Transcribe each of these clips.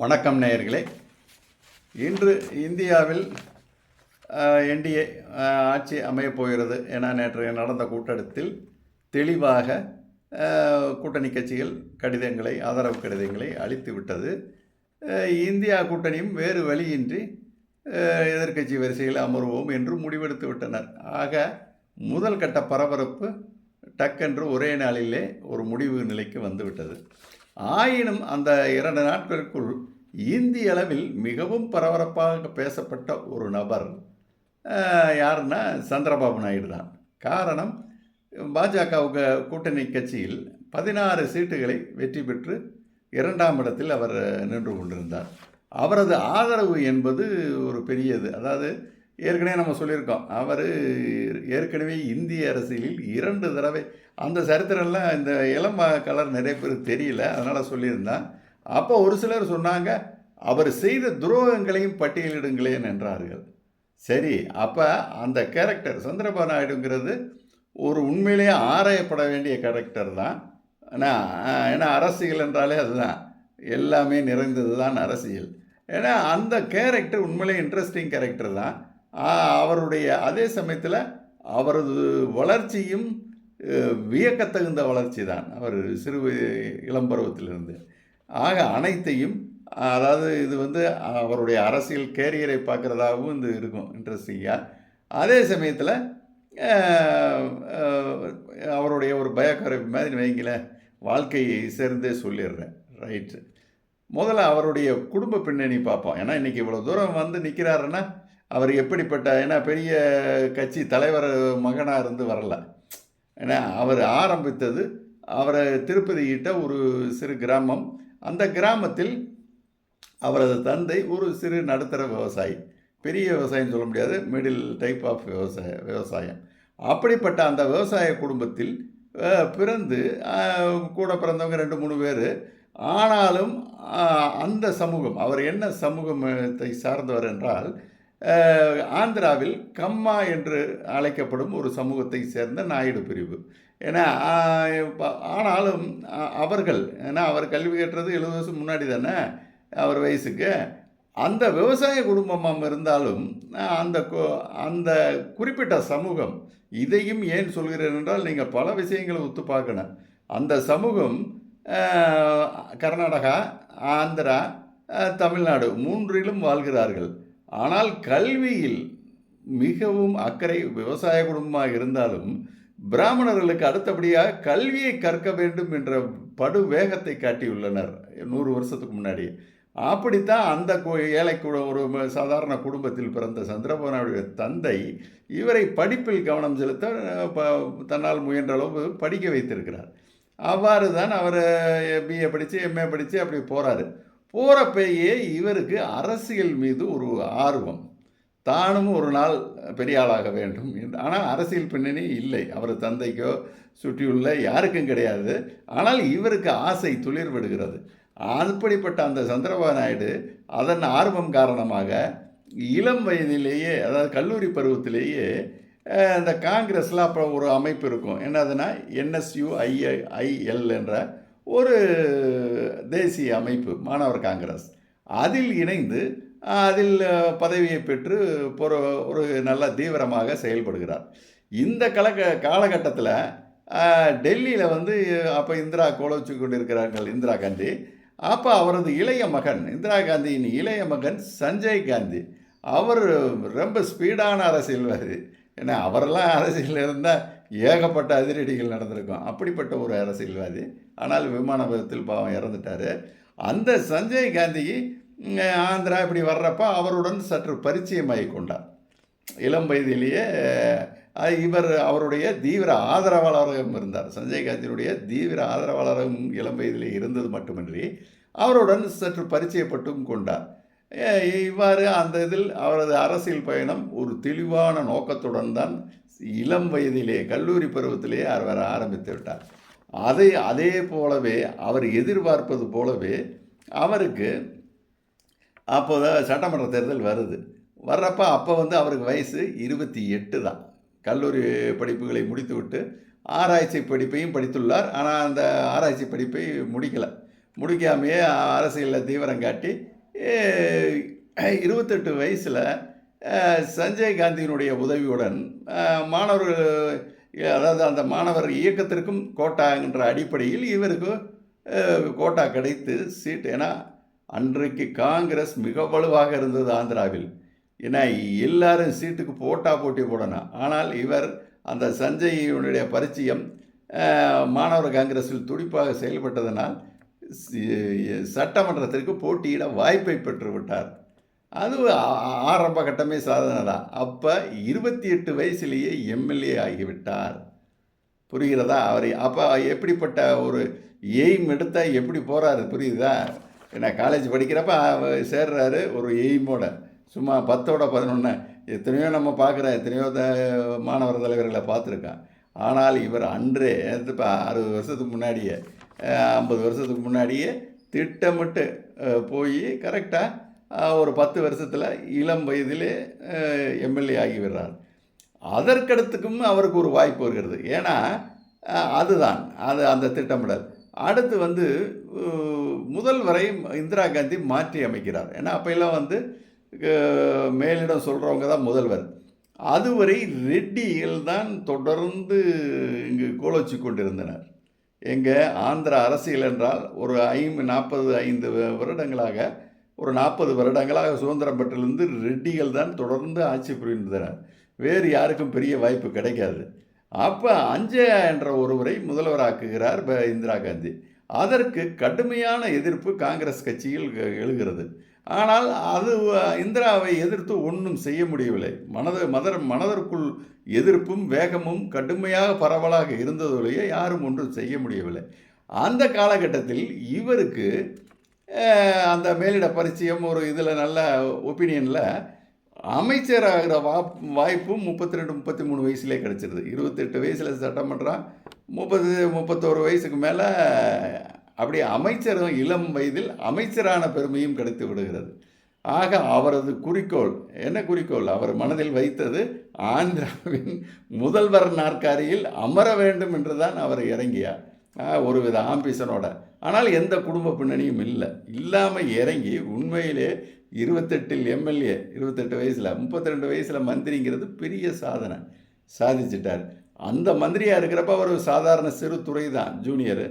வணக்கம் நேயர்களே. இன்று இந்தியாவில் என்டிஏ ஆட்சி அமையப் போகிறது என நேற்று நடந்த கூட்டத்தில் தெளிவாக கூட்டணி கட்சிகள் ஆதரவு கடிதங்களை அளித்துவிட்டது. இந்தியா கூட்டணியும் வேறு வழியின்றி எதிர்க்கட்சி வரிசையில் அமர்வோம் என்று முடிவெடுத்து விட்டனர். ஆக முதல் கட்ட பரபரப்பு டக்கென்று ஒரே நாளிலே ஒரு முடிவு நிலைக்கு வந்துவிட்டது. ஆயினும் அந்த 2 நாட்களுக்குள் இந்திய அளவில் மிகவும் பரபரப்பாக பேசப்பட்ட ஒரு நபர் யாருன்னா சந்திரபாபு நாயுடு தான். காரணம், பாஜகவுக்கு கூட்டணி கட்சியில் 16 சீட்டுகளை வெற்றி பெற்று 2ஆம் இடத்தில் அவர் நின்று கொண்டிருந்தார். அவரது ஆதரவு என்பது ஒரு பெரியது. அதாவது ஏற்கனவே நம்ம சொல்லியிருக்கோம், அவர் ஏற்கனவே இந்திய அரசியலில் 2 தடவை, அந்த சரித்திரம்லாம் இந்த இளம் கலர் நிறைய பேர் தெரியல, அதனால் சொல்லியிருந்தான். அப்போ ஒரு சிலர் சொன்னாங்க, அவர் செய்த துரோகங்களையும் பட்டியலிடுங்களேன் என்றார்கள். சரி, அப்போ அந்த கேரக்டர் சந்திரபாபு நாயுடுங்கிறது ஒரு உண்மையிலேயே ஆராயப்பட வேண்டிய கேரக்டர் தான். ஏன்னா அரசியல் என்றாலே அதுதான், எல்லாமே நிறைந்தது தான் அரசியல். ஏன்னா அந்த கேரக்டர் உண்மையிலே இன்ட்ரெஸ்டிங் கேரக்டர் தான். அவருடைய அதே சமயத்தில் அவரது வளர்ச்சியும் வியக்கத்தகுந்த வளர்ச்சி தான். அவர் சிறு இளம்பருவத்திலிருந்து ஆக அனைத்தையும், அதாவது இது அவருடைய அரசியல் கேரியரை பார்க்குறதாகவும் இது இருக்கும் இன்ட்ரெஸ்டிங்காக. அதே சமயத்தில் அவருடைய ஒரு பயோகிராஃபி மாதிரி வைங்களேன், வாழ்க்கையை சேர்ந்தே சொல்லிடுறேன். ரைட்டு, முதல்ல அவருடைய குடும்ப பின்னணி பார்ப்போம். ஏன்னா இன்றைக்கி இவ்வளோ தூரம் நிற்கிறாருன்னா அவர் எப்படிப்பட்ட, ஏன்னா பெரிய கட்சி தலைவர் மகனாக இருந்து வரல. ஏன்னா அவர் ஆரம்பித்தது, அவரை திருப்பதியிட்ட ஒரு சிறு கிராமம். அந்த கிராமத்தில் அவரது தந்தை ஒரு சிறு நடுத்தர விவசாயி, பெரிய விவசாயம் சொல்ல முடியாது, மிடில் டைப் ஆஃப் விவசாயம். அப்படிப்பட்ட அந்த விவசாய குடும்பத்தில் பிறந்து கூட பிறந்தவங்க 2-3 பேர். ஆனாலும் அந்த சமூகம், அவர் என்ன சமூகத்தை சார்ந்தவர் என்றால், ஆந்திராவில் கம்மா என்று அழைக்கப்படும் ஒரு சமூகத்தை சேர்ந்த நாயுடு பிரிவு. ஏன்னா ஆனாலும் அவர்கள், ஏன்னா அவர் கல்வி கட்டுறது 70 வருஷம் முன்னாடி தானே அவர் வயசுக்கு. அந்த விவசாய குடும்பமாக இருந்தாலும் அந்த குறிப்பிட்ட சமூகம், இதையும் ஏன் சொல்கிறேன் என்றால், நீங்கள் பல விஷயங்களை ஒத்து பார்க்கணும். அந்த சமூகம் கர்நாடகா, ஆந்திரா, தமிழ்நாடு 3லும் வாழ்கிறார்கள். ஆனால் கல்வியில் மிகவும் அக்கறை, விவசாய குடும்பமாக இருந்தாலும் பிராமணர்களுக்கு அடுத்தபடியாக கல்வியை கற்க வேண்டும் என்ற படு வேகத்தை காட்டியுள்ளனர் 100 வருஷத்துக்கு முன்னாடி. அப்படித்தான் அந்த ஏழை ஒரு சாதாரண குடும்பத்தில் பிறந்த சந்திரபாபு நாயுடைய தந்தை இவரை படிப்பில் கவனம் செலுத்த தன்னால் முயன்ற அளவு படிக்க வைத்திருக்கிறார். அவ்வாறு தான் அவர் பிஏ படித்து எம்ஏ படித்து அப்படி போகிறாரு. போகிறப்பயே இவருக்கு அரசியல் மீது ஒரு ஆர்வம், தானும் ஒரு நாள் பெரிய ஆளாக வேண்டும் என்று. ஆனால் அரசியல் பின்னணி இல்லை, அவர் தந்தைக்கோ சுற்றியுள்ள யாருக்கும் கிடையாது. ஆனால் இவருக்கு ஆசை துளிர் விடுகிறது. அப்படிப்பட்ட அந்த சந்திரபாபு நாயுடு அதன் ஆர்வம் காரணமாக இளம் வயதிலேயே, அதாவது கல்லூரி பருவத்திலேயே, இந்த காங்கிரஸில் அப்போ ஒரு அமைப்பு இருக்கும், என்னதுன்னா NSUIL என்ற ஒரு தேசிய அமைப்பு, மாணவர் காங்கிரஸ். அதில் இணைந்து அதில் பதவியை பெற்று ஒரு நல்ல தீவிரமாக செயல்படுகிறார். இந்த காலகட்டத்தில் டெல்லியில் அப்போ இந்திரா கோலோச்சு கொண்டிருக்கிறார்கள், இந்திரா காந்தி. அப்போ அவரது இளைய மகன், இந்திரா காந்தியின் இளைய மகன் சஞ்சய் காந்தி, அவர் ரொம்ப ஸ்பீடான அரசியல்வாதி. ஏன்னா அவரெல்லாம் அரசியலில் இருந்தால் ஏகப்பட்ட அதிரடிகள் நடந்திருக்கும். அப்படிப்பட்ட ஒரு அரசியல்வாதி. ஆனால் விமான விபத்தில் பாவம் இறந்துட்டார். அந்த சஞ்சய் காந்தி ஆந்திரா இப்படி வர்றப்ப அவருடன் சற்று பரிச்சயமாகி கொண்டார். இளம் வயதிலேயே அவருடைய தீவிர ஆதரவாளராகவும் இருந்தார். சஞ்சய் காந்தியினுடைய தீவிர ஆதரவாளரும் இளம் வயதிலே இருந்தது மட்டுமின்றி அவருடன் சற்று பரிச்சயப்பட்டும் கொண்டார். இவ்வாறு அந்த இதில் அவரது அரசியல் பயணம் ஒரு தெளிவான நோக்கத்துடன் தான் இளம் வயதிலே, கல்லூரி பருவத்திலே அவர் ஆரம்பித்து விட்டார். அதே போலவே அவர் எதிர்பார்ப்பது போலவே அவருக்கு அப்போது சட்டமன்ற தேர்தல் வர்றப்போ அப்போ அவருக்கு வயசு 28 தான். கல்லூரி படிப்புகளை முடித்துவிட்டு ஆராய்ச்சி படிப்பையும் படித்துள்ளார். ஆனால் அந்த ஆராய்ச்சி படிப்பை முடிக்காமையே அரசியலில் தீவிரம் காட்டி 28 வயசில் சஞ்சய் காந்தியினுடைய உதவியுடன் மாணவர்கள், அதாவது அந்த மாணவர் இயக்கத்திற்கும் கோட்டாங்கிற அடிப்படையில் இவருக்கு கோட்டா கிடைத்து சீட். ஏன்னா அன்றைக்கு காங்கிரஸ் மிக வலுவாக இருந்தது ஆந்திராவில். ஏன்னா எல்லாரும் சீட்டுக்கு போட்டி போடணும். ஆனால் இவர் அந்த சஞ்சயினுடைய பரிச்சயம் மாணவர் காங்கிரஸில் துடிப்பாக செயல்பட்டதனால் சட்டமன்றத்திற்கு போட்டியிட வாய்ப்பை பெற்றுவிட்டார். அது ஆரம்ப கட்டமே சாதனை தான். அப்போ 28 வயசுலேயே எம்எல்ஏ ஆகிவிட்டார். புரிகிறதா? அவர் அப்போ எப்படிப்பட்ட ஒரு எய்ம் எடுத்தால் எப்படி போகிறாரு புரியுதா? ஏன்னா காலேஜ் படிக்கிறப்ப சேர்றாரு ஒரு எய்மோட, சும்மா 10ஓட 11. எத்தனையோ நம்ம பார்க்குறோம், எத்தனையோ மாணவர் தலைவர்களை பார்த்துருக்கான். ஆனால் இவர் அன்றே இப்போ 60 வருஷத்துக்கு முன்னாடியே 50 வருஷத்துக்கு முன்னாடியே திட்டமிட்டு போய் கரெக்டாக ஒரு 10 வருஷத்தில் இளம் வயதிலே எம்எல்ஏ ஆகிவிடுறார். அதற்கடுத்துக்கும் அவருக்கு ஒரு வாய்ப்பு வருகிறது. ஏன்னா அதுதான் அந்த திட்டமிடல். அடுத்து முதல்வரை இந்திரா காந்தி மாற்றி அமைக்கிறார். ஏன்னா அப்போல்லாம் மேலிடம் சொல்கிறவங்க தான் முதல்வர். அதுவரை ரெட்டிகள் தான் தொடர்ந்து இங்கு கோலோச்சி கொண்டிருந்தனர். எங்கள் ஆந்திரா அரசியல் என்றால் ஒரு 45 வருடங்களாக, ஒரு 40 வருடங்களாக சுதந்திரம் பெற்றிலிருந்து ரெட்டிகள் தான் தொடர்ந்து ஆட்சி புரிந்தனர். வேறு யாருக்கும் பெரிய வாய்ப்பு கிடைக்காது. அப்போ அஞ்சயா என்ற ஒருவரை முதல்வராக்குகிறார் இந்திரா காந்தி. அதற்கு கடுமையான எதிர்ப்பு காங்கிரஸ் கட்சியில் எழுகிறது. ஆனால் அது இந்திராவை எதிர்த்து ஒன்றும் செய்ய முடியவில்லை. மனதிற்குள் எதிர்ப்பும் வேகமும் கடுமையாக பரவலாக இருந்ததோடையே யாரும் ஒன்றும் செய்ய முடியவில்லை. அந்த காலகட்டத்தில் இவருக்கு அந்த மேலிட பரிச்சயம் ஒரு இதில் நல்ல ஒப்பீனியனில் அமைச்சராகிற வாய்ப்பும் 32 33 வயசுலேயே கிடச்சிருது. 28 வயசில் சட்டமன்றம், 31 வயசுக்கு மேலே அப்படி அமைச்சரும் இளம் வயதில் அமைச்சரான பெருமையும் கிடைத்து விடுகிறது. ஆக அவரது குறிக்கோள் என்ன குறிக்கோள்? அவர் மனதில் வைத்தது ஆந்திராவின் முதல்வர் நாற்காலியில் அமர வேண்டும் என்று தான் அவர் இறங்கியார். ஒருவித ஆம்பிஷனோட. ஆனால் எந்த குடும்ப பின்னணியும் இல்லாமல் இறங்கி உண்மையிலே 28 எம்எல்ஏ, 28 வயசில் 32 வயசில் மந்திரிங்கிறது பெரிய சாதனை சாதிச்சிட்டார். அந்த மந்திரியாக இருக்கிறப்ப அவர் சாதாரண சிறு துறை தான், ஜூனியரு.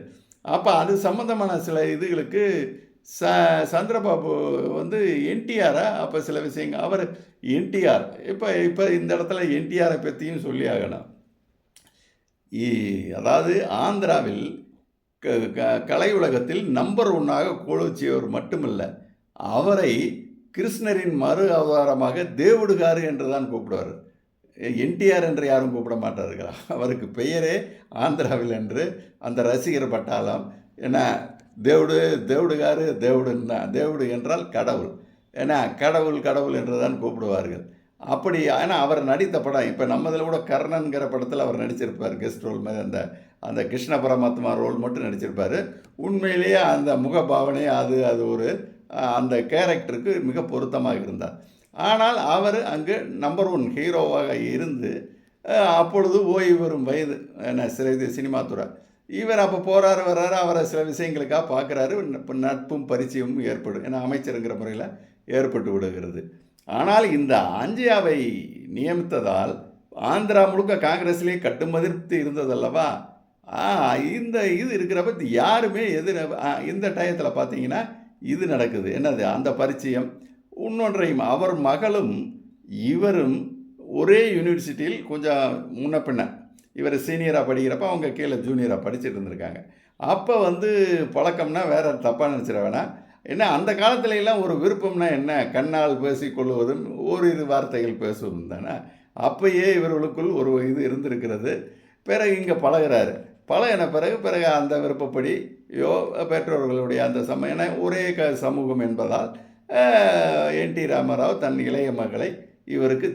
அப்போ அது சம்மந்தமான சில இதுகளுக்கு சந்திரபாபு என்டிஆரை அப்போ சில விஷயங்கள் அவர் என்டிஆர் இப்போ இந்த இடத்துல என்டிஆரை பற்றியும் சொல்லி ஆகணும். அதாவது ஆந்திராவில் கலை உலகத்தில் நம்பர் 1ஆக கோலோச்சியவர் மட்டுமில்லை, அவரை கிருஷ்ணரின் மறு அவதாரமாக தேவுடுகாரு என்று தான் கூப்பிடுவார். என்டிஆர் என்று யாரும் கூப்பிட மாட்டார்கள். அவருக்கு பெயரே ஆந்திராவில் என்று அந்த ரசிகர் பட்டாளம். ஏன்னா தேவுடுகாரு தேவுடுன்னா, தேவுடு என்றால் கடவுள். ஏன்னா கடவுள் என்று தான் கூப்பிடுவார்கள். அப்படி. ஆனால் அவர் நடித்த படம் இப்போ நம்மதில் கூட கர்ணன்கிற படத்தில் அவர் நடிச்சிருப்பார் கெஸ்ட் ரோல் மாதிரி. அந்த கிருஷ்ண பரமாத்மா ரோல் மட்டும் நடிச்சிருப்பார். உண்மையிலேயே அந்த முகபாவனை அது ஒரு அந்த கேரக்டருக்கு மிக பொருத்தமாக இருந்தார். ஆனால் அவர் அங்கு நம்பர் 1 ஹீரோவாக இருந்து அப்பொழுது ஓய்வு பெறும் வயது, என்ன சினிமா துறை. இவர் அப்போ போகிறாரு வர்றாரு, அவரை சில விஷயங்களுக்காக பார்க்குறாரு. நட்பும் பரிச்சயமும் ஏற்படும். ஏன்னா அமைச்சருங்கிற முறையில் ஏற்பட்டு விடுகிறது. ஆனால் இந்த அஞ்சயாவை நியமித்ததால் ஆந்திரா முழுக்க காங்கிரஸ்லேயே கட்டுமதிர்த்து இருந்ததல்லவா. இது இருக்கிறப்ப யாருமே இந்த டயத்தில் பார்த்தீங்கன்னா இது நடக்குது. என்னது அந்த பரிச்சயம். இன்னொன்றையும் அவர் மகளும் இவரும் ஒரே யூனிவர்சிட்டியில் கொஞ்சம் முன்ன பின்ன, இவர் சீனியராக படிக்கிறப்ப அவங்க கீழே ஜூனியராக படிச்சுட்டு இருந்திருக்காங்க. அப்போ பழக்கம்னா வேறு தப்பாக நினச்சிட வேணாம். என்ன அந்த காலத்துலலாம் ஒரு விருப்பம்னா என்ன, கண்ணால் பேசிக்கொள்வதும் ஓரிரு வார்த்தைகள் பேசுவதும் தானே. அப்பயே இவர்களுக்குள் ஒரு இது இருந்திருக்கிறது. பிறகு இங்கே பழகிறாரு. பழகின பிறகு அந்த விருப்பப்படி பெற்றோர்களுடைய அந்த ஏன்னா ஒரே சமூகம் என்பதால் என்டி ராமராவ் தன் இளைய மகளை இவருக்கு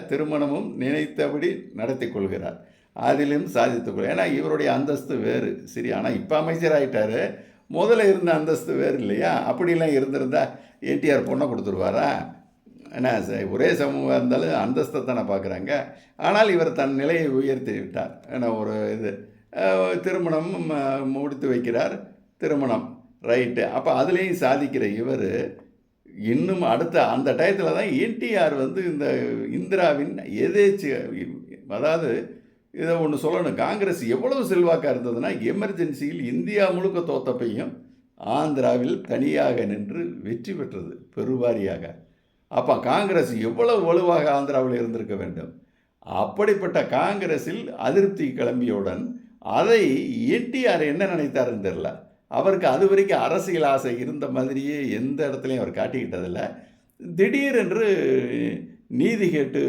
திருமணமும் நினைத்தபடி நடத்தி கொள்கிறார். அதிலும் சாதித்துக்கொள். ஏன்னா இவருடைய அந்தஸ்து வேறு சரி. ஆனால் இப்போ அமைச்சராகிட்டார். முதல்ல இருந்த அந்தஸ்து வேறு இல்லையா. அப்படிலாம் இருந்திருந்தால் என்டிஆர் பொண்ணை கொடுத்துருவாரா? ஏன்னா ஒரே சமூகம் இருந்தாலும் அந்தஸ்தை தானே பார்க்குறாங்க. ஆனால் இவர் தன் நிலையை உயர்த்தி விட்டார். ஏன்னா ஒரு திருமணம் முடித்து வைக்கிறார். திருமணம். ரைட்டு. அப்போ அதுலேயும் சாதிக்கிற இவர் இன்னும் அடுத்த அந்த டயத்தில் தான் என்டிஆர் வந்து இந்த இந்திராவின் எதேச்சையா, அதாவது இதை ஒன்று சொல்லணும், காங்கிரஸ் எவ்வளவு செல்வாக்காக இருந்ததுன்னா எமர்ஜென்சியில் இந்தியா முழுக்க தோத்தப்பையும் ஆந்திராவில் தனியாக நின்று வெற்றி பெற்றது பெருவாரியாக. அப்போ காங்கிரஸ் எவ்வளவு வலுவாக ஆந்திராவில் இருந்திருக்க வேண்டும். அப்படிப்பட்ட காங்கிரஸில் அதிருப்தி கிளம்பியவுடன் அதை என்டிஆர் என்ன நினைத்தாருன்னு தெரில. அவருக்கு அது வரைக்கும் அரசியல் ஆசை இருந்த மாதிரியே எந்த இடத்துலையும் அவர் காட்டிக்கிட்டதில்ல. திடீரென்று நீதி கேட்டு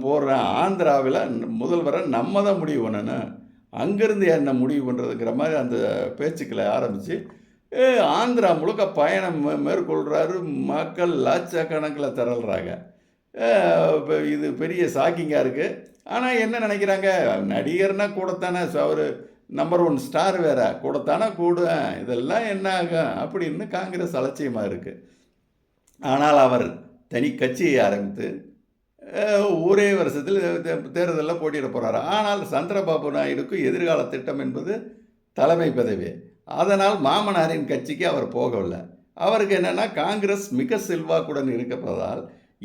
போடுற ஆந்திராவில் முதல்வரை நம்ம தான் முடிவு பண்ணணும், அங்கேருந்து என்ன முடிவு பண்ணுறதுங்கிற மாதிரி அந்த பேச்சுக்களை ஆரம்பித்து ஆந்திரா முழுக்க பயணம் மேற்கொள்கிறாரு. மக்கள் லட்சக்கணக்கில் திரள்றாங்க. இப்போ இது பெரிய ஷாக்கிங்காக இருக்குது. ஆனால் என்ன நினைக்கிறாங்க, நடிகர்னால் கூடத்தானே, அவர் நம்பர் 1 ஸ்டார் வேறு, கூடத்தானே கூடும், இதெல்லாம் என்ன ஆகும் அப்படின்னு காங்கிரஸ் அலட்சியமாக இருக்குது. ஆனால் அவர் தனி கட்சியை ஆரம்பித்து ஒரே வருஷத்தில் தேர்தலில் போட்டியிட போகிறார். ஆனால் சந்திரபாபு நாயுடுக்கு எதிர்கால திட்டம் என்பது தலைமை பதவி. அதனால் மாமனாரின் கட்சிக்கு அவர் போகவில்லை. அவருக்கு என்னென்னா, காங்கிரஸ் மிக செல்வாக்குடன் இருப்பதால்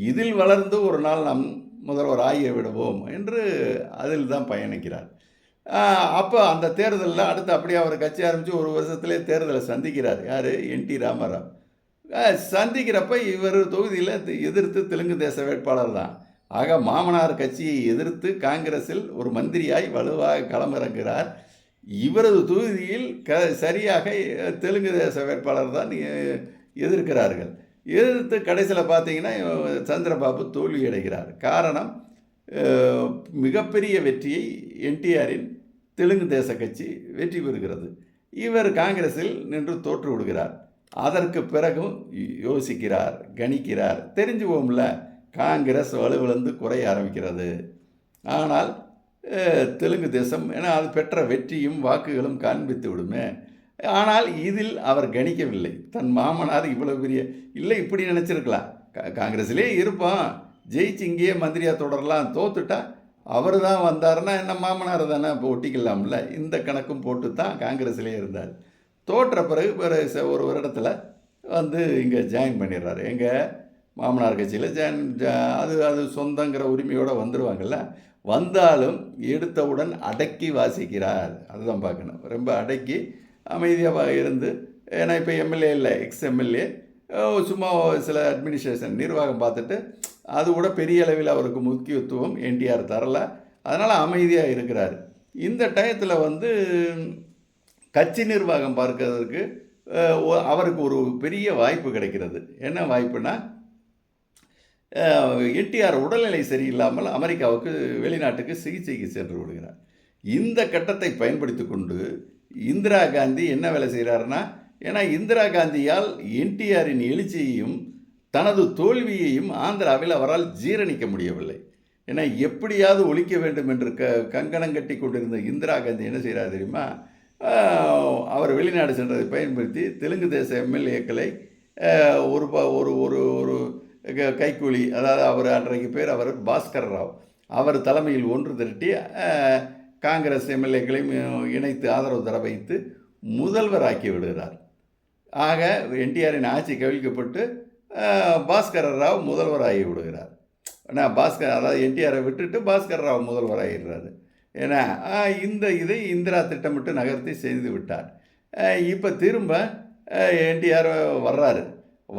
இதில் வளர்ந்து ஒரு நாள் நம் முதல்வர் ஆகிய விடுவோம் என்று அதில் தான் பயணிக்கிறார். அப்போ அந்த தேர்தலில் அடுத்து அப்படியே அவர் கட்சி ஆரம்பித்து ஒரு வருஷத்துலேயே தேர்தலை சந்திக்கிறார். யார்? என்டி ராமராவ். சந்திக்கிறப்ப இவர் தொகுதியில் எதிர்த்து தெலுங்கு தேச வேட்பாளர் தான். ஆக மாமனார் கட்சியை எதிர்த்து காங்கிரஸில் ஒரு மந்திரியாய் வலுவாக களமிறங்குகிறார். இவரது தொகுதியில் சரியாக தெலுங்கு தேச வேட்பாளர் தான் எதிர்க்கிறார்கள். எதிர்த்து கடைசியில் பார்த்தீங்கன்னா சந்திரபாபு தோல்வி அடைகிறார். காரணம், மிகப்பெரிய வெற்றியை என்டிஆரின் தெலுங்கு தேச கட்சி வெற்றி பெறுகிறது. இவர் காங்கிரஸில் நின்று தோற்று விடுகிறார். அதற்கு பிறகும் யோசிக்கிறார், கணிக்கிறார். தெரிஞ்சுவோம்ல, காங்கிரஸ் வலுவிழந்து குறைய ஆரம்பிக்கிறது. ஆனால் தெலுங்கு தேசம், ஏன்னா அது பெற்ற வெற்றியும் வாக்குகளும் காண்பித்து விடுமே. ஆனால் இதில் அவர் கணிக்கவில்லை. தன் மாமனார் இவ்வளவு பெரிய இல்லை, இப்படி நினச்சிருக்கலாம், காங்கிரஸிலே இருப்பான், ஜெயிச்சு இங்கேயே மந்திரியாக தொடரலாம், தோத்துட்டா அவர் தான் வந்தார்னா என்ன மாமனார் தானே இப்போ ஒட்டிக்கலாம்ல, இந்த கணக்கும் போட்டு தான் காங்கிரஸிலே இருந்தார். தோற்ற பிறகு ஒரு வருடத்தில் வந்து இங்கே ஜாயின் பண்ணிடுறாரு. எங்கள் மாமனார் கட்சியில் அது சொந்தங்கிற உரிமையோடு வந்துடுவாங்கள்ல. வந்தாலும் எடுத்தவுடன் அடக்கி வாசிக்கிறார். அதுதான் பார்க்கணும். ரொம்ப அடக்கி அமைதியாக இருந்து, ஏன்னா இப்போ எம்எல்ஏ இல்லை, எக்ஸ்எம்எல்ஏ, சும்மா சில அட்மினிஸ்ட்ரேஷன் நிர்வாகம் பார்த்துட்டு அது கூட பெரிய அளவில் அவருக்கு முக்கியத்துவம் என்டிஆர் தரல. அதனால் அமைதியாக இருக்கிறார். இந்த டயத்தில் வந்து கட்சி நிர்வாகம் பார்க்கறதுக்கு அவருக்கு ஒரு பெரிய வாய்ப்பு கிடைக்கிறது. என்ன வாய்ப்புனா, என்டிஆர் உடல்நிலை சரியில்லாமல் அமெரிக்காவுக்கு வெளிநாட்டுக்கு சிகிச்சைக்கு சென்று விடுகிறார். இந்த கட்டத்தை பயன்படுத்தி கொண்டு இந்திரா காந்தி என்ன வேலை செய்கிறாருன்னா, ஏன்னா இந்திரா காந்தியால் என்டிஆரின் எழுச்சியையும் தனது தோல்வியையும் ஆந்திராவில் அவரால் ஜீரணிக்க முடியவில்லை. ஏன்னா எப்படியாவது ஒழிக்க வேண்டும் என்று கங்கணம் கட்டி கொண்டிருந்த இந்திரா காந்தி என்ன செய்கிறார் தெரியுமா, அவர் வெளிநாடு சென்றதை பயன்படுத்தி தெலுங்கு தேச எம்எல்ஏக்களை ஒரு ஒரு ஒரு ஒரு கைக்கூலி, அதாவது அவர் அன்றைக்கு பேர் அவர் பாஸ்கர் ராவ், அவர் தலைமையில் ஒன்று திரட்டி காங்கிரஸ் எம்எல்ஏக்களையும் இணைத்து ஆதரவு தர வைத்து முதல்வராக்கி விடுகிறார். ஆக என்டிஆரின் ஆட்சி கவிழ்க்கப்பட்டு பாஸ்கர ராவ் முதல்வராகி விடுகிறார். ஏன்னா அதாவது என்டிஆரை விட்டுட்டு பாஸ்கர ராவ் முதல்வராகிடுறாரு. ஏன்னா இதை இந்திரா திட்டமிட்டு நகர்த்தி செய்து விட்டார். இப்போ திரும்ப என்டிஆர் வர்றாரு.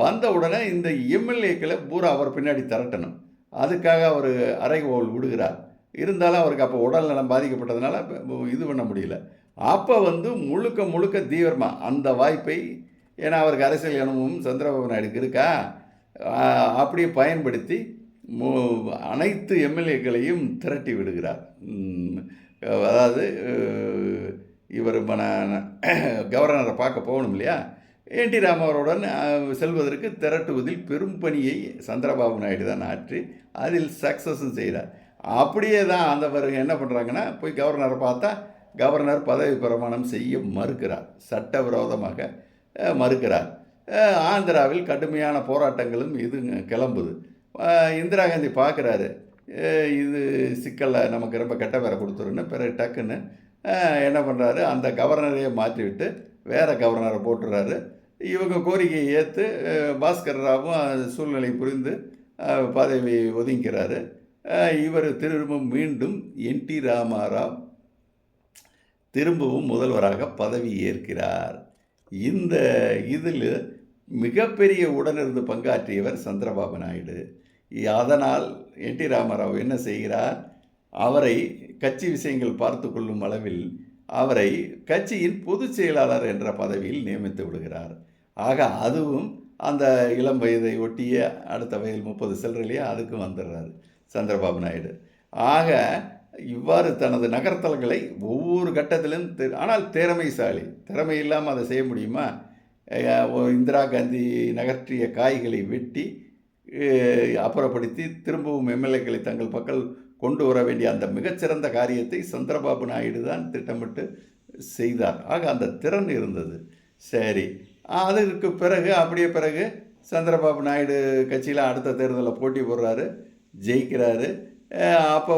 வந்த உடனே இந்த எம்எல்ஏக்களை பூரா அவர் பின்னாடி திரட்டணும். அதுக்காக அவர் அறைகோல் விடுகிறார். இருந்தாலும் அவருக்கு அப்போ உடல் நலம் பாதிக்கப்பட்டதுனால இது பண்ண முடியல. அப்போ வந்து முழுக்க முழுக்க தீவிரமாக அந்த வாய்ப்பை, ஏன்னா அவருக்கு அரசியல் அனுபவம் சந்திரபாபு நாயுடுக்கு இருக்கா, அப்படியே பயன்படுத்தி அனைத்து எம்எல்ஏக்களையும் திரட்டி விடுகிறார். அதாவது இவர் கவர்னரை பார்க்க போகணும் இல்லையா, என்டி ராமாவுடன் செல்வதற்கு திரட்டுவதில் பெரும் பணியை சந்திரபாபு நாயுடு தான் ஆற்றி அதில் சக்ஸஸும் செய்கிறார். அப்படியே தான் அந்த பிறகு என்ன பண்ணுறாங்கன்னா, போய் கவர்னரை பார்த்தா கவர்னர் பதவி பிரமாணம் செய்ய மறுக்கிறார், சட்டவிரோதமாக மறுக்கிறார். ஆந்திராவில் கடுமையான போராட்டங்களும் இது கிளம்புது. இந்திரா காந்தி பார்க்குறாரு, இது சிக்கலில் நமக்கு ரொம்ப கெட்ட பேரை கொடுத்துருன்னு. பிறகு டக்குன்னு என்ன பண்ணுறாரு, அந்த கவர்னரையே மாற்றிவிட்டு வேறு கவர்னரை போட்டுறாரு. இவங்க கோரிக்கையை ஏற்று பாஸ்கர் ராவும் சூழ்நிலை புரிந்து பதவி ஒதுங்கிறாரு. இவர் திரும்பவும் மீண்டும் என்.டி. ராமாராவ் திரும்பவும் முதல்வராக பதவி ஏற்கிறார். இந்த இதில் மிகப்பெரிய உடனிருந்து பங்காற்றியவர் சந்திரபாபு நாயுடு. அதனால் என்.டி. ராமாராவ் என்ன செய்கிறார், அவரை கட்சி விஷயங்கள் பார்த்து கொள்ளும் அளவில் அவரை கட்சியின் பொதுச் செயலாளர் என்ற பதவியில் நியமித்து விடுகிறார். ஆக அதுவும் அந்த இளம் வயதை ஒட்டிய அடுத்த வயது 30 சில்லறையிலேயே அதுக்கும் வந்துடுறாரு சந்திரபாபு நாயுடு. ஆக இவ்வாறு தனது நகர்த்தல்களை ஒவ்வொரு கட்டத்திலும் ஆனால் திறமை இல்லாமல் அதை செய்ய முடியுமா? இந்திரா காந்தி நகர்த்திய காய்களை வெட்டி அப்புறப்படுத்தி திரும்பவும் எம்எல்ஏக்களை தங்கள் பக்கம் கொண்டு வர வேண்டிய அந்த மிகச்சிறந்த காரியத்தை சந்திரபாபு நாயுடு தான் திட்டமிட்டு செய்தார். ஆக அந்த திறன் இருந்தது. சரி, அதற்கு பிறகு சந்திரபாபு நாயுடு கட்சியில் அடுத்த தேர்தலில் போட்டி போடுறாரு, ஜெயிக்கிறாரு. அப்போ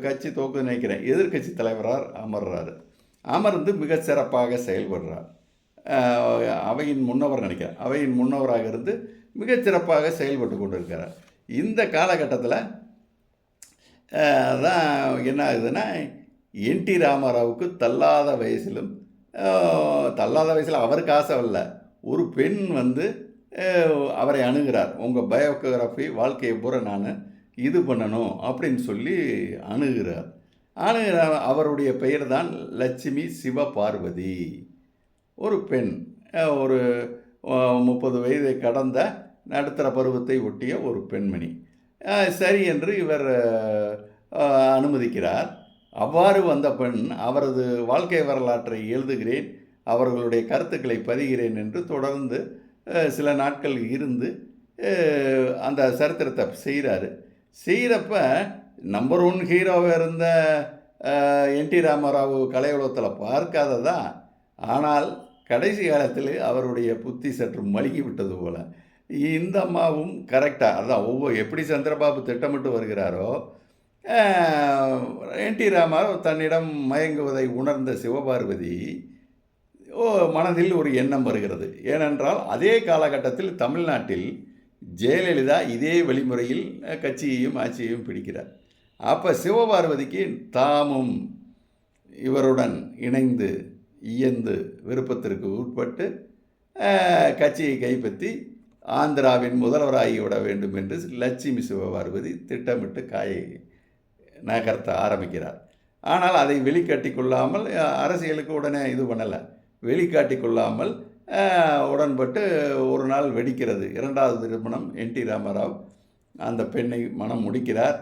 கட்சி தோக்குன்னு நினைக்கிறேன், எதிர்கட்சி தலைவராக அமர்றாரு. அமர்ந்து மிக சிறப்பாக செயல்படுறார். அவையின் முன்னவராக இருந்து மிகச்சிறப்பாக செயல்பட்டு கொண்டு இருக்கிறார். இந்த காலகட்டத்தில் தான் என்ன ஆகுதுன்னா, என்.டி. ராமாராவுக்கு தள்ளாத வயசில் அவருக்கு ஆசை இல்லை, ஒரு பெண் அவரை அணுகிறார். உங்கள் பயோகிராஃபி வாழ்க்கையை பூரா நான் இது பண்ணணும் அப்படின்னு சொல்லி அணுகிறார். அவருடைய பெயர் தான் லட்சுமி சிவபார்வதி. ஒரு பெண், ஒரு 30 வயதை கடந்த நடுத்தர பருவத்தை ஒட்டிய ஒரு பெண்மணி. சரி என்று இவர் அனுமதிக்கிறார். அவ்வாறு வந்த பெண் அவரது வாழ்க்கை வரலாற்றை எழுதுகிறேன், அவர்களுடைய கருத்துக்களை பதிகிறேன் என்று தொடர்ந்து சில நாட்கள் இருந்து அந்த சரித்திரத்தை செய்கிறப்ப நம்பர் 1 ஹீரோவாக இருந்த என்.டி. ராமாராவ் கலை உலகத்தில் பார்க்காததா. ஆனால் கடைசி காலத்தில் அவருடைய புத்தி சற்று மழுகி விட்டது போல. இந்த அம்மாவும் கரெக்டாக அதான் எப்படி சந்திரபாபு திட்டமிட்டு வருகிறாரோ, என்.டி. ராமாராவ் தன்னிடம் மயங்குவதை உணர்ந்த சிவபார்வதி மனதில் ஒரு எண்ணம் வருகிறது. ஏனென்றால் அதே காலகட்டத்தில் தமிழ்நாட்டில் ஜெயலலிதா இதே வழிமுறையில் கட்சியையும் ஆட்சியையும் பிடிக்கிறார். அப்போ சிவபார்வதிக்கு தாமும் இவருடன் இயந்து விருப்பத்திற்கு உட்பட்டு கட்சியை கைப்பற்றி ஆந்திராவின் முதல்வராகிவிட வேண்டும் என்று லட்சுமி சிவபார்வதி திட்டமிட்டு காயை நகர்த்த ஆரம்பிக்கிறார். ஆனால் அதை வெளிக்காட்டி கொள்ளாமல், அரசியலுக்கு உடனே இது பண்ணலை, வெளிக்காட்டி கொள்ளாமல் உடன்பட்டு ஒரு நாள் வெடிக்கிறது. 2வது திருமணம். என்.டி. ராமாராவ் அந்த பெண்ணை மனம் முடிக்கிறார்.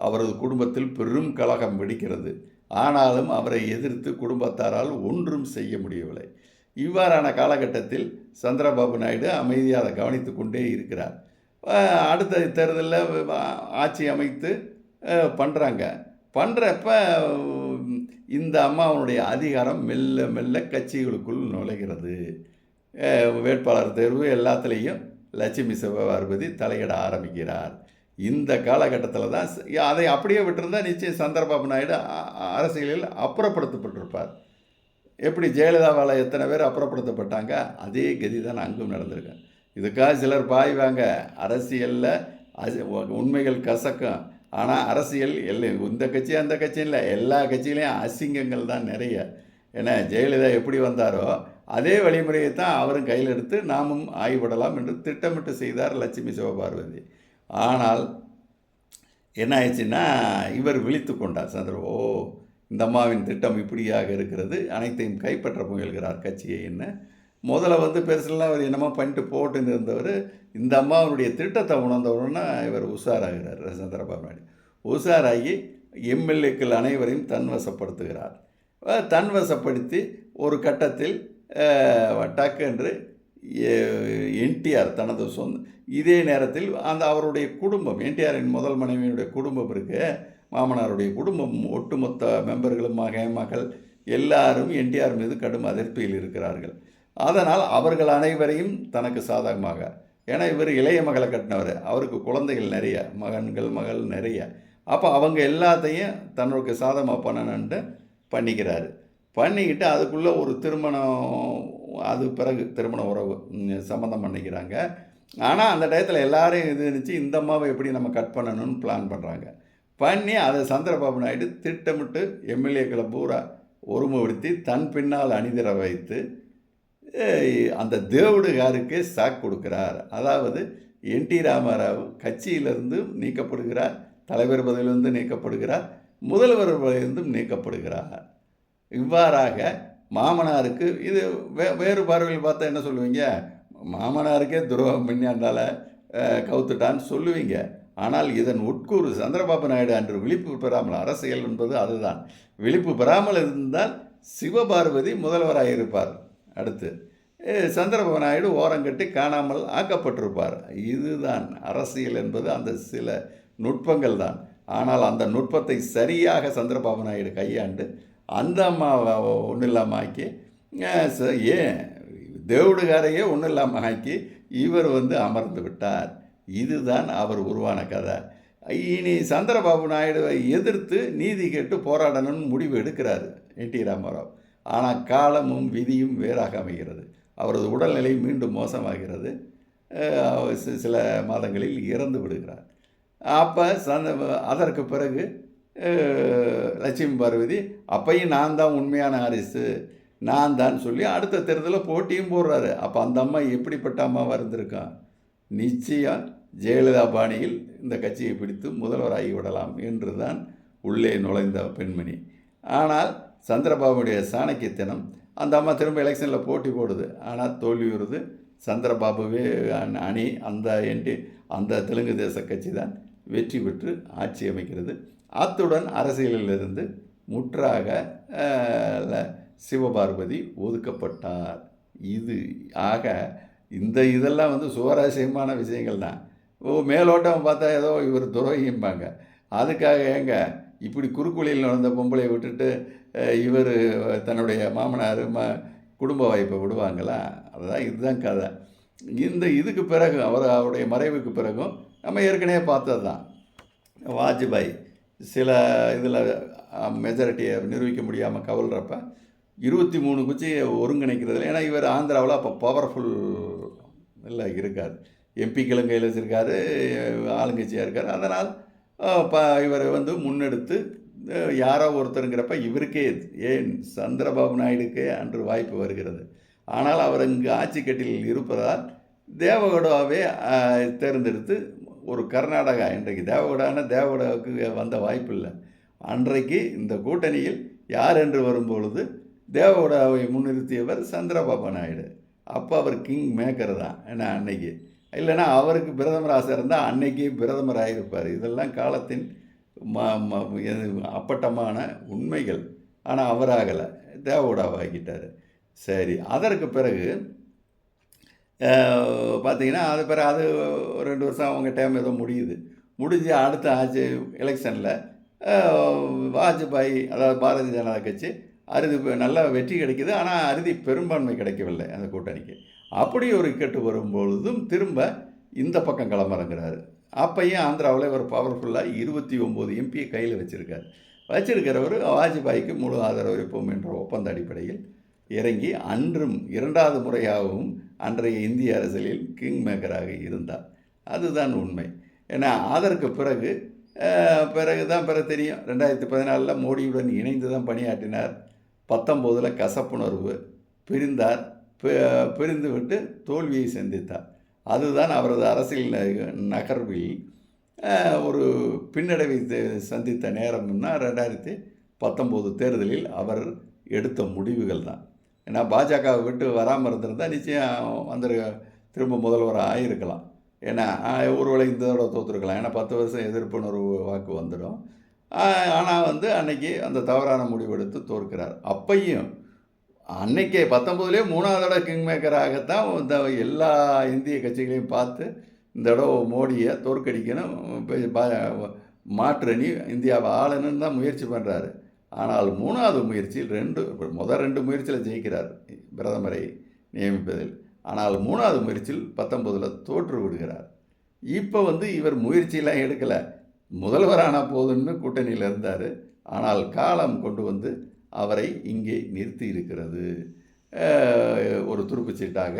அவரது குடும்பத்தில் பெரும் கலகம் வெடிக்கிறது. ஆனாலும் அவரை எதிர்த்து குடும்பத்தாரால் ஒன்றும் செய்ய முடியவில்லை. இவ்வாறான காலகட்டத்தில் சந்திரபாபு நாயுடு அமைதியாக கவனித்து கொண்டே இருக்கிறார். அடுத்த தேர்தலில் ஆட்சி அமைத்து பண்ணுறப்ப இந்த அம்மாவனுடைய அதிகாரம் மெல்ல மெல்ல கட்சிகளுக்குள் நுழைகிறது. வேட்பாளர் தேர்வு எல்லாத்துலேயும் லட்சுமி சிவபார்வதி தலையிட ஆரம்பிக்கிறார். இந்த காலகட்டத்தில் தான் அதை அப்படியே விட்டுருந்தால் நிச்சயம் சந்திரபாபு நாயுடு அரசியலில் அப்புறப்படுத்தப்பட்டிருப்பார். எப்படி ஜெயலலிதாவால் எத்தனை பேர் அப்புறப்படுத்தப்பட்டாங்க, அதே கதி தான் அங்கும் நடந்திருக்கு. இதுக்காக சிலர் பாய்வாங்க. அரசியலில் உண்மைகள் கசக்கும், ஆனால் அரசியல் இந்த கட்சி அந்த கட்சி இல்லை, எல்லா கட்சியிலையும் அசிங்கங்கள் தான் நிறைய. ஏன்னா ஜெயலலிதா எப்படி வந்தாரோ அதே வழிமுறையை தான் அவரும் கையில் எடுத்து நாமும் ஆய்வுபடலாம் என்று திட்டமிட்டு செய்தார் லட்சுமி சிவபார்வதி. ஆனால் என்ன ஆயிடுச்சுன்னா, இவர் விழித்து கொண்டார் இந்த அம்மாவின் திட்டம் இப்படியாக இருக்கிறது, அனைத்தையும் கைப்பற்ற முயல்கிறார் கட்சியை. என்ன முதல்ல பெருசெல்லாம் அவர் என்னமோ பண்ணிட்டு போட்டுன்னு இருந்தவர், இந்த அம்மாவுடைய திட்டத்தை உணர்ந்தவுடனே இவர் உஷாராகிறார். சந்திரபாபு நாயுடு உஷாராகி எம்எல்ஏக்கள் அனைவரையும் தன்வசப்படுத்துகிறார். தன்வசப்படுத்தி ஒரு கட்டத்தில் டக்கென்று என்டிஆர் தனது இதே நேரத்தில் அவருடைய குடும்பம், என்டிஆரின் முதல் மனைவியினுடைய குடும்பம் இருக்கு, மாமனாருடைய குடும்பம், ஒட்டுமொத்த மெம்பர்களும் மகள் எல்லாரும் என்டிஆர் மீது கடும் அதிருப்தியில் இருக்கிறார்கள். அதனால் அவர்கள் அனைவரையும் தனக்கு சாதகமாக, ஏன்னா இவர் இளைய மகளை கட்டினவர், அவருக்கு குழந்தைகள் நிறைய, மகள் நிறைய, அப்போ அவங்க எல்லாத்தையும் தன்னுக்கு சாதகமாக பண்ணணுன்ட்டு பண்ணிக்கிட்டு அதுக்குள்ளே ஒரு திருமணம், அது பிறகு திருமண உறவு சம்மந்தம் பண்ணிக்கிறாங்க. ஆனால் அந்த டயத்தில் எல்லாரையும் இது இருந்துச்சு, இந்த அம்மாவை எப்படி நம்ம கட் பண்ணணும்னு பிளான் பண்ணுறாங்க. பண்ணி அதை சந்திரபாபு நாயுடு திட்டமிட்டு எம்எல்ஏக்களை பூரா ஒருமுகப்படுத்தி தன் பின்னால் அணிதிர வைத்து அந்த தேவுடுகாருக்கே சாக் கொடுக்கிறார். அதாவது என்டி ராமாராவ் கட்சியிலிருந்து நீக்கப்படுகிறார், தலைவர் பதவியிலிருந்து நீக்கப்படுகிறார், முதல்வர் பதவியிலிருந்தும் நீக்கப்படுகிறார். இவ்வாறாக மாமனாருக்கு இது வேறு பார்வையில் பார்த்தா என்ன சொல்லுவீங்க, மாமனாருக்கே துரோகம் பண்ணியாண்டால கவுத்துட்டான்னு சொல்லுவீங்க. ஆனால் இதன் உட்கூறு சந்திரபாபு நாயுடு அன்று விழிப்பு பெறாமல், அரசியல் என்பது அதுதான், விழிப்பு பெறாமல் இருந்தால் சிவபார்வதி முதல்வராக இருப்பார். அடுத்து சந்திரபாபு நாயுடு ஓரங்கட்டி காணாமல் ஆக்கப்பட்டிருப்பார். இதுதான் அரசியல் என்பது, அந்த சில நுட்பங்கள் தான். ஆனால் அந்த நுட்பத்தை சரியாக சந்திரபாபு நாயுடு கையாண்டு அந்த அம்மாவை ஒன்றும் இல்லாமல் ஆக்கி, ஏன் தேவுடுகாரையே ஒன்றும் இல்லாமல் ஆக்கி இவர் அமர்ந்து விட்டார். இதுதான் அவர் உருவான கதை. இனி சந்திரபாபு நாயுடுவை எதிர்த்து நீதி கேட்டு போராடணும்னு முடிவு எடுக்கிறார் என்டி ராமாராவ். ஆனால் காலமும் விதியும் வேறாக அமைகிறது. அவரது உடல்நிலை மீண்டும் மோசமாகிறது. சில மாதங்களில் இறந்து விடுகிறார். அப்போ அதற்கு பிறகு லட்சுமி பார்வதி அப்பையும் நான் தான் உண்மையான வாரிசு, நான் தான் சொல்லி அடுத்த தேர்தலில் போட்டியும் போடுறாரு. அப்போ அந்த அம்மா எப்படிப்பட்ட அம்மாவாக இருந்திருக்கான்? நிச்சயம் ஜெயலலிதா பாணியில் இந்த கட்சியை பிடித்து முதல்வராகி விடலாம் என்று தான் உள்ளே நுழைந்த பெண்மணி. ஆனால் சந்திரபாபுடைய சாணக்கியத்தனம், அந்த அம்மா திரும்ப எலெக்ஷனில் போட்டி போடுது, ஆனால் தோல்வியுறுது. சந்திரபாபுவே அணி, அந்த தெலுங்கு தேச கட்சி தான் வெற்றி பெற்று ஆட்சி அமைக்கிறது. அத்துடன் அரசியலிலிருந்து முற்றாக சிவபார்வதி ஒதுக்கப்பட்டார். இது ஆக இதெல்லாம் சுவாரஸ்யமான விஷயங்கள் தான். மேலோட்டம் பார்த்தா ஏதோ இவர் துரோகிம்பாங்க. அதுக்காக ஏங்க இப்படி குறுக்குழியில் நடந்த பொம்பளையை விட்டுட்டு இவர் தன்னுடைய மாமனார் குடும்ப வாய்ப்பை விடுவாங்களா? அதுதான், இதுதான் கதை. இதுக்கு பிறகு அவருடைய மறைவுக்கு பிறகும் நம்ம ஏற்கனவே பார்த்தது தான், வாஜ்பாய் சில இதில் மெஜாரிட்டியை நிரூபிக்க முடியாமல் கவல்றப்ப 23 குச்சியை ஒருங்கிணைக்கிறதுல, ஏன்னா இவர் ஆந்திராவில் அப்போ பவர்ஃபுல் இல்லை இருக்கார், எம்பிக்களும் கையில் வச்சுருக்காரு, ஆளுங்கட்சியாக இருக்கார். அதனால் இவர் முன்னெடுத்து யாரோ ஒருத்தருங்கிறப்ப இவருக்கே, ஏன் சந்திரபாபு நாயுடுக்கே அன்று வாய்ப்பு வருகிறது. ஆனால் அவர் இங்கு ஆட்சி கட்டிலில் இருப்பதால் தேவகவுடாவே தேர்ந்தெடுத்து ஒரு கர்நாடகா, இன்றைக்கு தேவகவுடாவுக்கு வந்த வாய்ப்பு இல்லை. அன்றைக்கு இந்த கூட்டணியில் யார் என்று வரும்பொழுது தேவகவுடாவை முன்னிறுத்தியவர் சந்திரபாபு நாயுடு. அப்போ அவர் கிங் மேக்கர் தான். ஏன்னா அன்னைக்கு இல்லைன்னா அவருக்கு பிரதமர் ஆசை இருந்தால் அன்னைக்கே பிரதமராக இருப்பார். இதெல்லாம் காலத்தின் அப்பட்டமான உண்மைகள். ஆனால் அவராகலை, தேவகவுடாவாகிட்டார். சரி, அதற்கு பிறகு பார்த்திங்கன்னா அது 2 வருஷம் அவங்க டைம் ஏதோ முடிஞ்சு அடுத்த ஆட்சி எலெக்ஷனில் வாஜ்பாய், அதாவது பாரதிய ஜனதா கட்சி நல்ல வெற்றி கிடைக்கிது. ஆனால் அறுதி பெரும்பான்மை கிடைக்கவில்லை அந்த கூட்டணிக்கு. அப்படி ஒரு இக்கட்டு வரும்பொழுதும் திரும்ப இந்த பக்கம் களமிறங்குறாரு. அப்பையும் ஆந்திராவில் ஒரு பவர்ஃபுல்லாக 29 எம்பியை கையில் வச்சிருக்கிறவர் வாஜ்பாய்க்கு முழு ஆதரவு வைப்போம் என்ற ஒப்பந்த அடிப்படையில் இறங்கி அன்றும் 2வது முறையாகவும் அன்றைய இந்திய அரசியலில் கிங் மேக்கராக இருந்தார். அதுதான் உண்மை. ஏன்னா அதற்கு பிறகு தெரியும், 2014 மோடியுடன் இணைந்து தான் பணியாற்றினார். 19 கசப்புணர்வு, பிரிந்தார். பிரிந்து விட்டு தோல்வியை சந்தித்தார். அதுதான் அவரது அரசியல் நகர்வில் ஒரு பின்னடைவை சந்தித்த நேரம்னா 2019 தேர்தலில் அவர் எடுத்த முடிவுகள் தான். ஏன்னா பாஜகவை விட்டு வராமல் இருந்திருந்தால் நிச்சயம் திரும்ப முதல்வராக ஆகியிருக்கலாம். ஏன்னா ஒருவேளை இந்த தடவை தோற்றுருக்கலாம். ஏன்னா 10 வருஷம் எதிர்ப்புணர்வு வாக்கு வந்துடும். ஆனால் அன்னைக்கு அந்த தவறான முடிவெடுத்து தோற்கிறார். அப்பையும் அன்னைக்கே 19லேயே 3வது தடவை கிங் மேக்கராகத்தான் எல்லா இந்திய கட்சிகளையும் பார்த்து இந்த தடவை மோடியை தோற்கடிக்கணும், மாற்றணி இந்தியாவை ஆளணும்னு தான் முயற்சி பண்ணுறாரு. ஆனால் 3வது முயற்சியில் முதல் 2 முயற்சியில் ஜெயிக்கிறார் பிரதமரை நியமிப்பதில். ஆனால் 3வது முயற்சியில் 19ல் தோற்று விடுகிறார். இப்போ இவர் முயற்சியெல்லாம் எடுக்கலை, முதல்வரான போதுன்னு கூட்டணியில் இருந்தார். ஆனால் காலம் கொண்டு அவரை இங்கே நிறுத்தி இருக்கிறது. ஒரு துருப்புச்சீட்டாக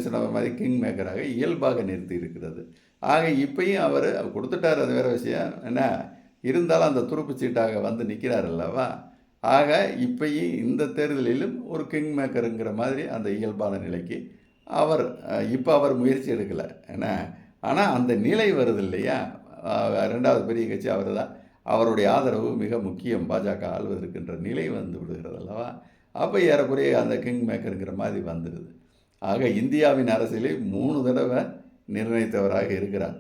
சொன்ன மாதிரி கிங் மேக்கராக இயல்பாக நிறுத்தி இருக்கிறது. ஆக இப்பயும் அவர் கொடுத்துட்டார், அது வேறு விஷயம். என்ன இருந்தாலும் அந்த துருப்புச்சீட்டாக வந்து நிற்கிறார் அல்லவா. ஆக இப்பயும் இந்த தேர்தலிலும் ஒரு கிங் மேக்கருங்கிற மாதிரி அந்த இயல்பான நிலைக்கு இப்போ அவர் முயற்சி எடுக்கலை. என்ன ஆனால் அந்த நிலை வருது இல்லையா. 2வது பெரிய கட்சி அவர் தான். அவருடைய ஆதரவு மிக முக்கியம் பாஜக ஆள்வதற்கின்ற நிலை வந்து விடுகிறது அல்லவா. அப்போ ஏறக்குறைய அந்த கிங் மேக்கருங்கிற மாதிரி வந்துடுது. ஆக இந்தியாவின் அரசியலை 3 தடவை நிர்ணயித்தவராக இருக்கிறார்.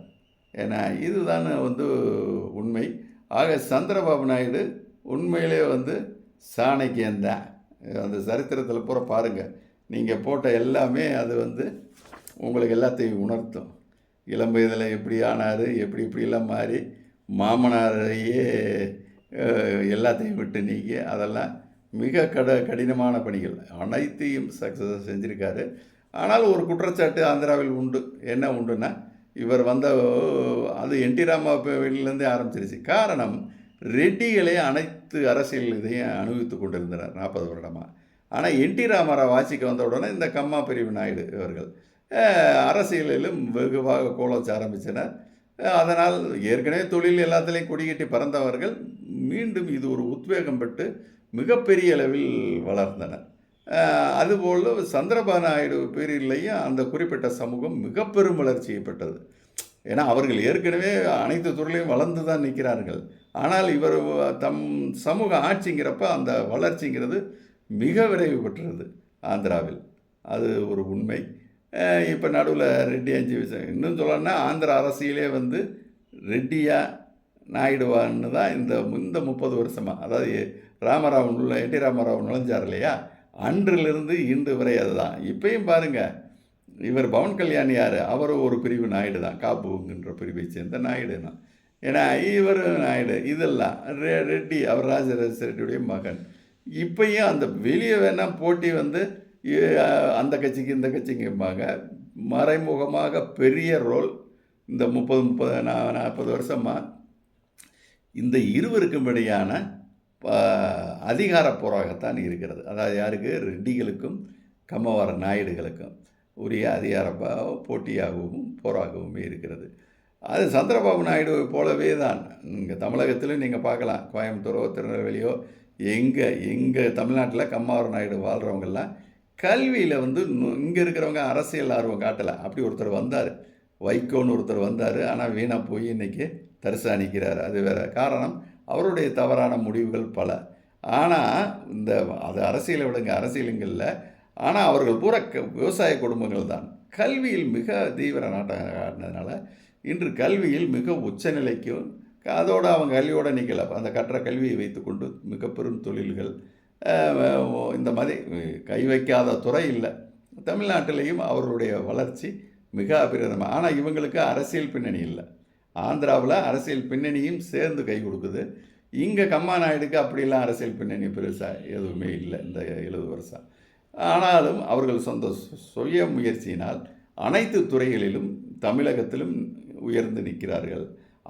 ஏன்னா இதுதான் வந்து உண்மை. ஆக சந்திரபாபு நாயுடு உண்மையிலே வந்து சாணக்கியந்தான். அந்த சரித்திரத்தில் பூரா பாருங்கள், நீங்கள் போட்ட எல்லாமே அது வந்து உங்களுக்கு எல்லாத்தையும் உணர்த்தும். இளம் வயதில் எப்படி ஆனார், இப்படிலாம் மாறி மாமனாரையே எல்லாத்தையும் விட்டு நீக்கி அதெல்லாம் மிக கடினமான பணிகள் அனைத்தையும் சக்ஸஸாக செஞ்சுருக்காரு. ஆனால் ஒரு குற்றச்சாட்டு ஆந்திராவில் உண்டு. என்ன உண்டுன்னா, இவர் அது என்டி ராமாவிலேருந்தே ஆரம்பிச்சிருச்சு. காரணம், ரெட்டிகளே அனைத்து அரசியல் இதையும் அனுபவித்து கொண்டிருந்தனர் 40 வருடமாக. ஆனால் என்டி ராமாராவ் ஆட்சிக்கு வந்த உடனே இந்த கம்மா பிரிவு நாயுடு இவர்கள் அரசியலிலும் வெகுவாக கோலோச்ச ஆரம்பித்தனர். அதனால் ஏற்கனவே தொழில் எல்லாத்துலேயும் கொடிகட்டி பறந்தவர்கள் மீண்டும் இது ஒரு உத்வேகம் பெற்று மிகப்பெரிய அளவில் வளர்ந்தனர். அதுபோல் சந்திரபாபு நாயுடு பேரிலேயும் அந்த குறிப்பிட்ட சமூகம் மிக பெரும் வளர்ச்சியை பெற்றது. ஏன்னா அவர்கள் ஏற்கனவே அனைத்து துறையிலையும் வளர்ந்து தான் நிற்கிறார்கள். ஆனால் இவர் தம் சமூக ஆட்சிங்கிறப்ப அந்த வளர்ச்சிங்கிறது மிக விரைவு பெற்றது ஆந்திராவில். அது ஒரு உண்மை. இப்போ நடுவில் ரெட்டி 5 விஷயம் இன்னும் சொல்லணும்னா, ஆந்திர அரசியலே வந்து ரெட்டியா நாயுடுவான்னு தான் இந்த 30 வருஷமாக, அதாவது ராமராவ் என்டி ராமராவ் நுழைஞ்சார் இல்லையா, அன்றிலிருந்து இன்று வரை அதுதான். இப்பயும் பாருங்கள், இவர் பவன் கல்யாண் யார், அவர் ஒரு பிரிவு நாயுடு தான், காப்புங்கிற பிரிவை சேர்ந்த நாயுடு தான். ஏன்னா இவர் நாயுடு, இதெல்லாம் ரெட்டி, அவர் ராஜராஜ ரெட்டியுடைய மகன். இப்பயும் அந்த வெளியே வேணால் போட்டி வந்து அந்த கட்சிக்கு இந்த கட்சிக்கும்பாங்க. மறைமுகமாக பெரிய ரோல் இந்த 30-40 வருஷமாக இந்த இருவருக்கும் இடையான அதிகார போராகத்தான் இருக்கிறது. அதாவது யாருக்கு, ரெட்டிகளுக்கும் கம்மவார நாயுடுகளுக்கும் உரிய அதிகார போட்டியாகவும் போராகவும் இருக்கிறது. அது சந்திரபாபு நாயுடு போலவே தான் இங்கே தமிழகத்திலும் நீங்கள் பார்க்கலாம். கோயம்புத்தூரோ திருநெல்வேலியோ எங்கள் தமிழ்நாட்டில் கம்மாவர நாயுடு வாழ்கிறவங்கெல்லாம் கல்வியில் வந்து இங்கே இருக்கிறவங்க அரசியல் ஆர்வம் காட்டலை. அப்படி ஒருத்தர் வந்தார், வைகோன்னு ஒருத்தர் வந்தார். ஆனால் வீணாக போய் இன்றைக்கி தரிசா நிற்கிறார். அது வேறு காரணம், அவருடைய தவறான முடிவுகள் பல. ஆனால் அது அரசியலை விடுங்க, அரசியலுங்களில். ஆனால் அவர்கள் பூரா விவசாய குடும்பங்கள் தான். கல்வியில் மிக தீவிர நாட்டம் காட்டினதுனால இன்று கல்வியில் மிக உச்சநிலைக்கும், அதோடு அவங்க கல்வியோடு நிற்கலை. அந்த கற்ற கல்வியை வைத்துக்கொண்டு மிக பெரும் தொழில்கள், இந்த மாதிரி கை வைக்காத துறை இல்லை. தமிழ்நாட்டிலையும் அவருடைய வளர்ச்சி மிக அபிரதமாக. ஆனால் இவங்களுக்கு அரசியல் பின்னணி இல்லை. ஆந்திராவில் அரசியல் பின்னணியும் சேர்ந்து கை கொடுக்குது. இங்கே கம்மா நாயுடுக்கு அப்படிலாம் அரசியல் பின்னணி பெருசாக எதுவுமே இல்லை இந்த 70 வருஷம். ஆனாலும் அவர்கள் சொந்த சுய முயற்சியினால் அனைத்து துறைகளிலும் தமிழகத்திலும் உயர்ந்து நிற்கிறார்கள்.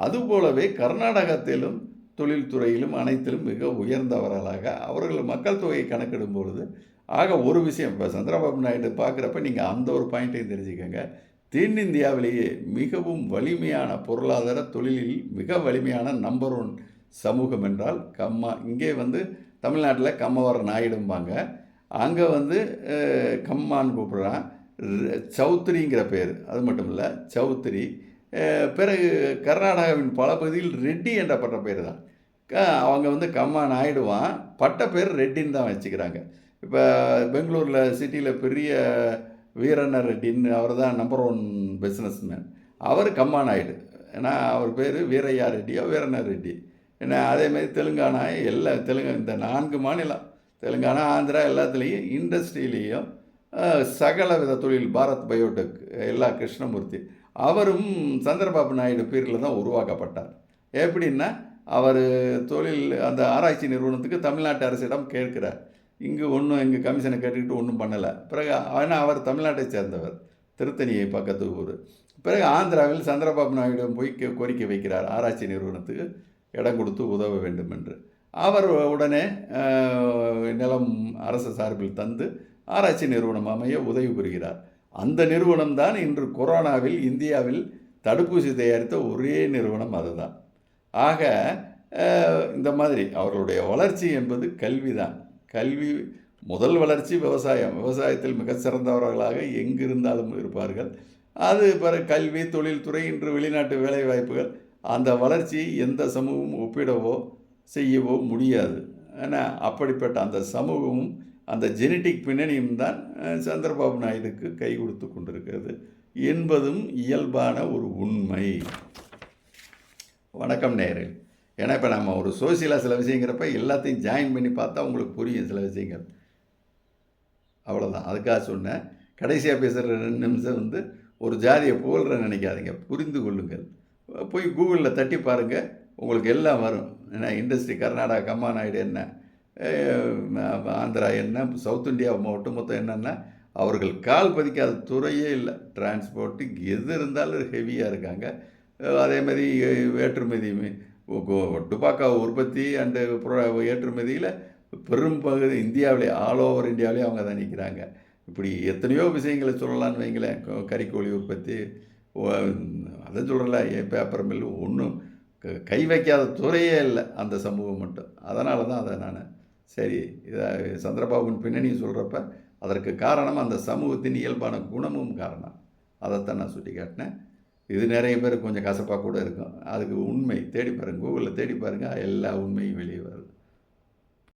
அதுபோலவே கர்நாடகத்திலும் தொழில்துறையிலும் அனைத்திலும் மிக உயர்ந்தவர்களாக அவர்கள் மக்கள் தொகையை கணக்கிடும் பொழுது. ஆக ஒரு விஷயம், இப்போ சந்திரபாபு நாயுடு பார்க்குறப்ப நீங்கள் அந்த ஒரு பாயிண்ட்டையும் தெரிஞ்சுக்கோங்க. தென்னிந்தியாவிலேயே மிகவும் வலிமையான பொருளாதார தொழிலில் மிக வலிமையான நம்பர் 1 சமூகம் என்றால் கம்மா. இங்கே வந்து தமிழ்நாட்டில் கம்மவார நாயுடும்பாங்க, அங்கே வந்து கம்மான்னு கூப்பிட்றான். சௌத்ரிங்கிற பேர், அது மட்டும் இல்லை சௌத்ரி. பிறகு கர்நாடகாவின் பல பகுதியில் ரெட்டி என்ற பட்ட பேர் தான். அவங்க வந்து கம்மா நாயுடுவான், பட்ட பேர் ரெட்டின்னு தான் வச்சுக்கிறாங்க. இப்போ பெங்களூரில் சிட்டியில் பெரிய வீரண்ண ரெட்டின்னு, அவர் தான் நம்பர் 1 பிஸ்னஸ்மேன். அவர் கம்மா நாயுடு. ஏன்னா அவர் பேர் வீரையா ரெட்டியோ வீரண்ண ரெட்டி. ஏன்னா அதேமாதிரி தெலுங்கானா, இந்த 4 மாநிலம், தெலுங்கானா ஆந்திரா எல்லாத்துலேயும் இண்டஸ்ட்ரியிலேயும் சகல வித தொழில், பாரத் பயோடெக், எல்லா கிருஷ்ணமூர்த்தி, அவரும் சந்திரபாபு நாயுடு பேரில் தான் உருவாக்கப்பட்டார். எப்படின்னா, அவர் தொழில் அந்த ஆராய்ச்சி நிறுவனத்துக்கு தமிழ்நாட்டு அரசிடம் கேட்கிறார். இங்கே கமிஷனை கேட்டுக்கிட்டு ஒன்றும் பண்ணலை. பிறகு ஆனால் அவர் தமிழ்நாட்டை சேர்ந்தவர், திருத்தணியை பக்கத்து ஊர். பிறகு ஆந்திராவில் சந்திரபாபு நாயுடு போய் கோரிக்கை வைக்கிறார், ஆராய்ச்சி நிறுவனத்துக்கு இடம் கொடுத்து உதவ வேண்டும் என்று. அவர் உடனே நிலம் அரசு சார்பில் தந்து ஆராய்ச்சி நிறுவனம் அமைய உதவி புரிகிறார். அந்த நிறுவனம் தான் இன்று கொரோனாவில் இந்தியாவில் தடுப்பூசி தயாரித்த ஒரே நிறுவனம் அதுதான். ஆக இந்த மாதிரி அவர்களுடைய வளர்ச்சி என்பது கல்வி தான். கல்வி முதல் வளர்ச்சி விவசாயம். விவசாயத்தில் மிக சிறந்தவர்களாக எங்கிருந்தாலும் இருப்பார்கள். அது பிறகு கல்வி, தொழில்துறை, இன்று வெளிநாட்டு வேலைவாய்ப்புகள். அந்த வளர்ச்சியை எந்த சமூகமும் ஒப்பிடவோ செய்யவோ முடியாது. ஏன்னா அப்படிப்பட்ட அந்த சமூகமும் அந்த ஜெனட்டிக் பின்னணியும் தான் சந்திரபாபு நாயுடுக்கு கை கொடுத்து கொண்டிருக்கிறது என்பதும் இயல்பான ஒரு உண்மை. வணக்கம் நேயர்களே. ஏன்னா இப்போ நம்ம ஒரு சோசியலாக சில விஷயங்கிறப்ப எல்லாத்தையும் ஜாயின் பண்ணி பார்த்தா உங்களுக்கு புரியும் சில விஷயங்கள். அவ்வளோதான், அதுக்காக சொன்னேன். கடைசியாக பேசுகிற 2 நிமிஷம் ஒரு ஜாதியை புகழ்ற நினைக்காதீங்க, புரிந்து கொள்ளுங்கள். போய் கூகுளில் தட்டி பாருங்கள், உங்களுக்கு எல்லாம் வரும். ஏன்னா இண்டஸ்ட்ரி கர்நாடகா கம்மா நாயுடு என்ன, ஆந்திரா என்ன, சவுத் இந்தியா ஒட்டுமொத்தம் என்னென்னா அவர்கள் கால் பதிக்காத துறையே இல்லை. டிரான்ஸ்போர்ட்டு எது இருந்தாலும் ஹெவியாக இருக்காங்க. அதே மாதிரி ஏற்றுமதி டுபாக்கா உற்பத்தி அண்டு ஏற்றுமதியில் பெரும் பகுதி இந்தியாவிலே, ஆல் ஓவர் இந்தியாவிலே அவங்க தான் நிற்கிறாங்க. இப்படி எத்தனையோ விஷயங்களை சொல்லலான்னு வைங்களேன். கறிக்கோழி உற்பத்தி, அதை சொல்லலை, பேப்பர் மில்லு, ஒன்றும் கை வைக்காத துறையே இல்லை அந்த சமூகம் மட்டும். அதனால தான் அதை நான் சரி இதை சந்திரபாபுவின் பின்னணி சொல்கிறப்ப அதற்கு காரணம் அந்த சமூகத்தின் இயல்பான குணமும் காரணம். அதைத்தான் நான் சுட்டி காட்டினேன். இது நிறைய பேர் கொஞ்சம் கசப்பாக கூட இருக்கும். அதுக்கு உண்மை தேடி பாருங்கள், கூகுளில் தேடி பாருங்கள், எல்லா உண்மையும் வெளியே வருது.